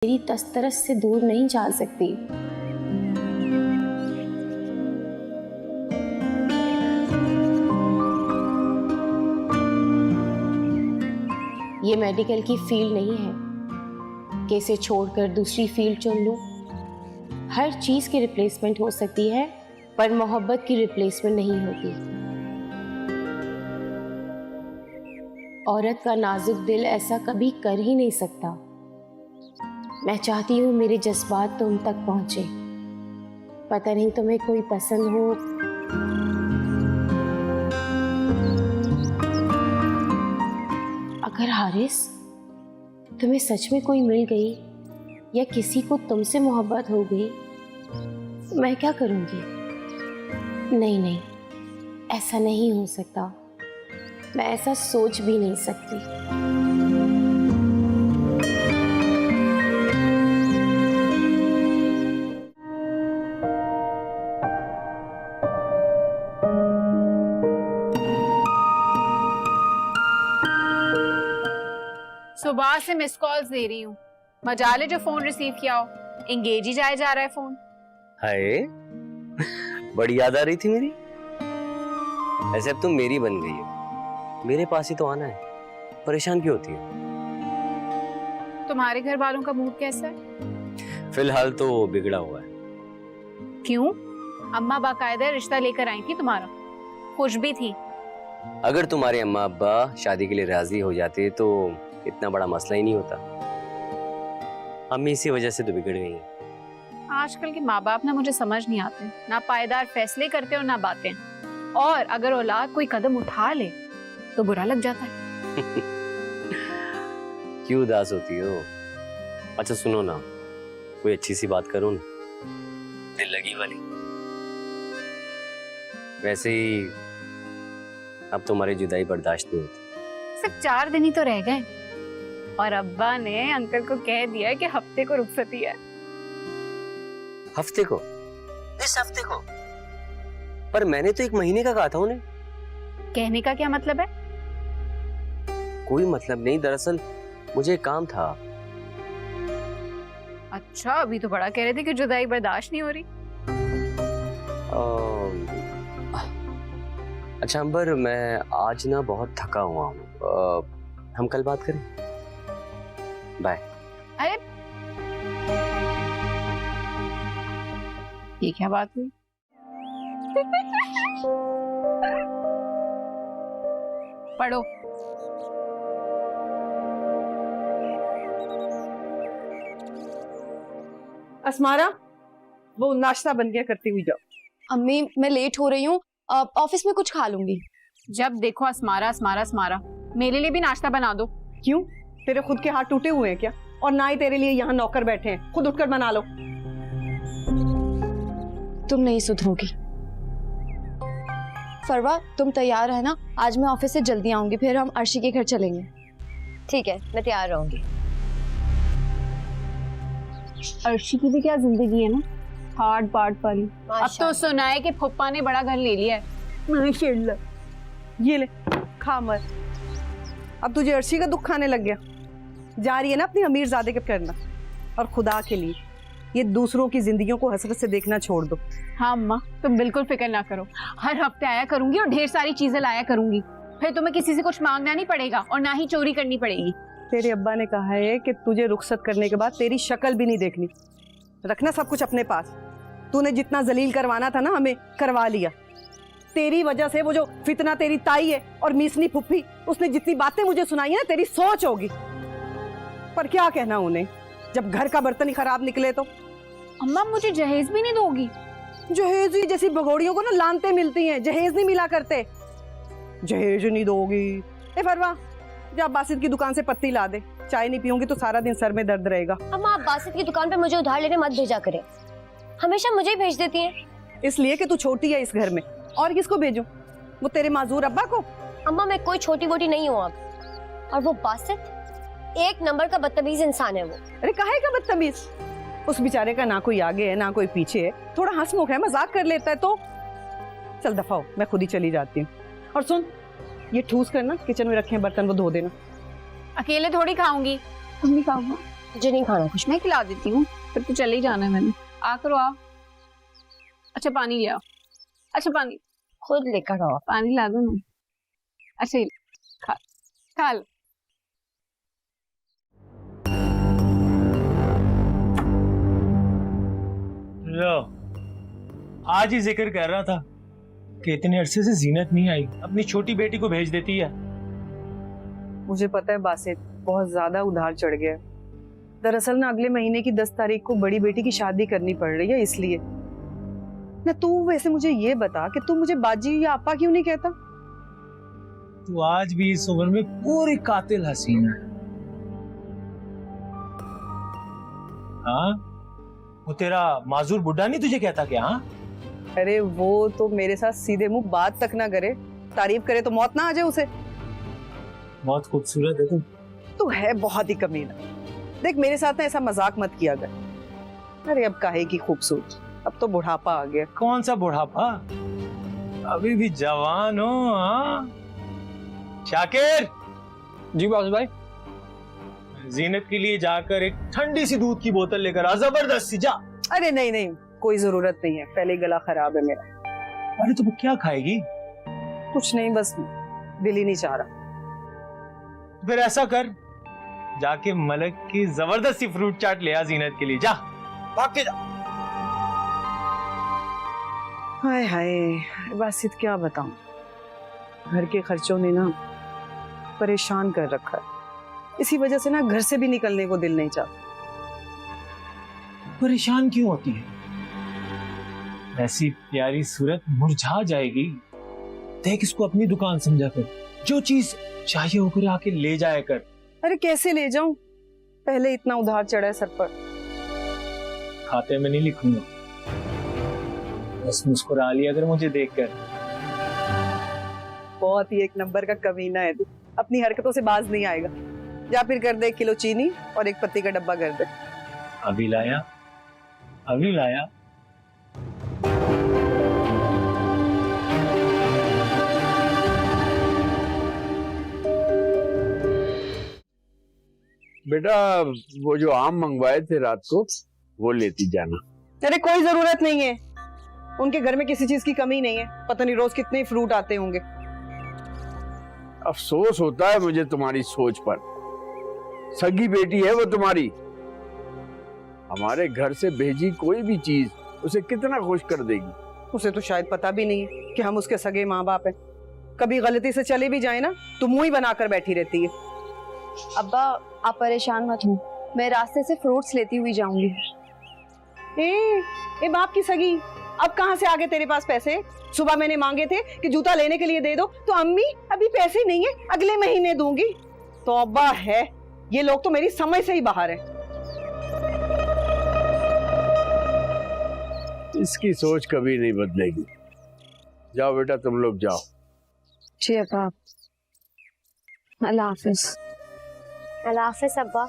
मेरी तस्तरस से दूर नहीं जा सकती। ये मेडिकल की फील्ड नहीं है कि इसे छोड़कर दूसरी फील्ड चुन लूं। हर चीज की रिप्लेसमेंट हो सकती है, पर मोहब्बत की रिप्लेसमेंट नहीं होती। औरत का नाजुक दिल ऐसा कभी कर ही नहीं सकता। मैं चाहती हूँ मेरे जज्बात तुम तक पहुंचे। पता नहीं तुम्हें कोई पसंद हो। अगर हारिस तुम्हें सच में कोई मिल गई या किसी को तुमसे मोहब्बत हो गई, मैं क्या करूंगी? नहीं नहीं, ऐसा नहीं हो सकता। मैं ऐसा सोच भी नहीं सकती। सुबह से मिस कॉल्स दे रही हूँ, मजाले जो फोन रिसीव किया हो। एंगेज ही जाए जा रहा है फोन। हाय, बड़ी याद आ रही थी मेरी। ऐसे अब तुम मेरी बन गई हो, मेरे पास ही तो आना है। परेशान क्यों होती है? तुम्हारे घर वालों का मूड कैसा है? फिलहाल तो बिगड़ा हुआ है। क्यों? अम्मा बाकायदा रिश्ता लेकर आई थी तुम्हारा, खुश भी थी। अगर तुम्हारे अम्मा अब्बा शादी के लिए राजी हो जाते तो इतना बड़ा मसला ही नहीं होता। अम्मी इसी वजह से तो बिगड़ गई हैं। आजकल के माँ बाप ना मुझे समझ नहीं आते, ना पायदार फैसले करते और ना बातें। और अगर औलाद कोई कदम उठा ले तो बुरा लग जाता है। क्यों उदास होती हो? अच्छा सुनो ना, कोई अच्छी सी बात करो ना, दिल लगी वाली। वैसे ही अब तुम्हारी जुदाई बर्दाश्त नहीं होती। सिर्फ 4 दिन ही तो रह गए और अब्बा ने अंकल को कह दिया कि हफ्ते को रुखसती है। हफ्ते को? इस हफ्ते को? पर मैंने तो 1 महीने का कहा था उन्हें। कहने का क्या मतलब है? कोई मतलब नहीं, दरअसल मुझे काम था। अच्छा, अभी तो बड़ा कह रहे थे कि जुदाई बर्दाश्त नहीं हो रही। अच्छा अंबर, मैं आज ना बहुत थका हुआ हूँ। हम कल बात करें? बाय। अरे ये क्या बात हुई? पढ़ो। अस्मारा, वो नाश्ता बन गया, करती हुई जाओ। अम्मी मैं लेट हो रही हूँ, ऑफिस में कुछ खा लूंगी। जब देखो अस्मारा अस्मारा अस्मारा। मेरे लिए भी नाश्ता बना दो। क्यों? तेरे खुद के हाथ टूटे हुए हैं क्या? और ना ही तेरे लिए यहाँ नौकर बैठे हैं, खुद उठकर बना लो। तुम नहीं सुधरोगी। फरवा, तुम तैयार है ना? आज मैं ऑफिस से जल्दी आऊंगी, फिर हम अर्शी के घर चलेंगे। ठीक है, मैं तैयार रहूंगी। अर्शी की भी क्या जिंदगी है ना, हार्ड पार्ट वाली। अब तो सुना है कि फुप्पा ने बड़ा घर ले लिया है। माशाल्लाह। ये ले, खा मत। अब तुझे अर्शी का दुख खाने लग गया। जा रही है ना अपनी अमीरजादे के करना। और खुदा के लिए ये दूसरों की जिंदगियों को हसरत से देखना छोड़ दो। हाँ अम्मा, तुम बिल्कुल फिक्र ना करो। हर हफ्ते आया करूंगी और ढेर सारी चीजें लाया करूंगी। फिर तुम्हें किसी से कुछ मांगना नहीं पड़ेगा और ना ही चोरी करनी पड़ेगी। तेरे अब्बा ने कहा है कि तुझे रुखसत करने के बाद तेरी शक्ल भी नहीं देखनी। रखना सब कुछ अपने पास। तूने जितना जलील करवाना था ना हमें, करवा लिया। तेरी वजह से वो जो फितना तेरी ताई है और मीसनी फुफ्फी, उसने जितनी बातें मुझे सुनाई है, तेरी सोच होगी। पर क्या कहना उन्हें जब घर का बर्तन ही खराब निकले तो। अम्मा मुझे जहेज भी नहीं दोगी? जहेज ही जैसी भगोड़ियों को ना लानते मिलती हैं, जहेज नहीं मिला करते। जहेज नहीं दोगी? ए फरवा, जा बासित की दुकान से पत्ती ला दे। चाय नहीं पीऊंगी तो सारा दिन सर में दर्द रहेगा। अम्मा, आप बासित की दुकान पे मुझे उधार लेने मत भेजा करें। हमेशा मुझे ही भेज देती हैं। इसलिए कि तू छोटी है इस घर में। और किसको भेजूं? वो तेरे माजूर अब्बा को? अम्मा, मैं कोई छोटी मोटी नहीं हूँ अब। और वो बासित 1 नंबर का बदतमीज इंसान है वो। अरे काहे का बदतमीज? उस बेचारे का ना कोई आगे है ना कोई पीछे है। थोड़ा हंसमुख है, मजाक कर लेता है तो। चल दफा हो, मैं खुद ही चली जाती हूँ। और सुन, ये ठूस करना किचन में रखे हैं बर्तन, वो धो देना। अकेले थोड़ी खाऊंगी। तुम भी खाओ। मुझे नहीं खाना कुछ। मैं खिला देती हूँ, फिर तो चले ही जाना है मैंने। आ करो आप। अच्छा पानी ले आओ। अच्छा पानी खुद लेकर आओ। पानी ला दो ना। अच्छा ये खा खा लो। लो, आज ही जिक्र कर रहा था कि इतने अरसे से जीनत नहीं आई, अपनी छोटी बेटी को भेज देती है। मुझे पता है बासित, बहुत ज्यादा उधार चढ़ गया है। दरअसल ना अगले महीने की 10 तारीख को बड़ी बेटी की शादी करनी पड़ रही है, इसलिए ना। तू वैसे मुझे ये बता कि तू मुझे बाजी या आपा क्यों नहीं कहता? तो आज भी इस उम्र में पूरी कातिल हसीना है। हाँ, वो तेरा माजूर बुड्ढा नहीं तुझे कहता क्या? हाँ, अरे वो तो मेरे साथ सीधे मुंह बात तक ना करे, तारीफ करे तो मौत ना आ जाए उसे। बहुत खूबसूरत है तू। तू है बहुत ही कमीना। देख मेरे साथ ना ऐसा मजाक मत किया कर। अरे अब काहे की खूबसूरत, अब तो बुढ़ापा आ गया। कौन सा बुढ़ापा, अभी भी जवान हो। हाँ शाकिर। जी बॉस भाई। जीनत के लिए जाकर एक ठंडी सी दूध की बोतल लेकर आ, जबरदस्त सी। जा। अरे नहीं नहीं, कोई जरूरत नहीं है, पहले ही गला खराब है मेरा। अरे तो वो क्या खाएगी? कुछ नहीं, बस दिल ही नहीं चाह रहा। फिर ऐसा कर, जाके मलक की जबरदस्त सी फ्रूट चाट ले आ जीनत के लिए। जा, भाग के जा। हाय हाय बासित, क्या बताऊं, घर के खर्चों ने ना परेशान कर रखा है। इसी वजह से ना घर से भी निकलने को दिल नहीं चाहता। परेशान क्यों होती है? ऐसी प्यारी सूरत मुरझा जाएगी। देख, इसको अपनी दुकान समझा कर, जो चीज चाहिए होकर आके ले जाया कर। अरे कैसे ले जाऊं, पहले इतना उधार चढ़ा है सर पर। खाते में नहीं लिखूंगा, बस मुस्कुरा लिया अगर मुझे देखकर। बहुत ही एक नंबर का कमीना है तू, अपनी हरकतों से बाज नहीं आएगा। या फिर कर दे 1 किलो चीनी और 1 पत्ती का डब्बा कर दे। अभी लाया, अभी लाया। बेटा वो जो आम मंगवाए थे रात को वो लेती जाना। अरे कोई जरूरत नहीं है, उनके घर में किसी चीज की कमी नहीं है। पता नहीं रोज कितने फ्रूट आते होंगे। अफसोस होता है मुझे तुम्हारी सोच पर। सगी बेटी है वो तुम्हारी, हमारे घर से भेजी कोई भी चीज उसे कितना खुश कर देगी। उसे तो शायद पता भी नहीं है कि हम उसके सगे माँ बाप हैं। कभी गलती से चले भी जाए ना तो मुंह ही बनाकर बैठी रहती है। अब्बा आप परेशान मत हो, मैं रास्ते से फ्रूट्स लेती हुई जाऊंगी। ए बाप की सगी, अब कहाँ से आ गए तेरे पास पैसे? सुबह मैंने मांगे थे कि जूता लेने के लिए दे दो, तो अम्मी अभी पैसे नहीं है, अगले महीने दूंगी। तौबा है, ये लोग तो मेरी समझ से ही बाहर है। इसकी सोच कभी नहीं बदलेगी। जाओ बेटा, तुम लोग जाओ। जी अब्बा, अल्लाह हाफिज। अल्लाह हाफिज अब्बा।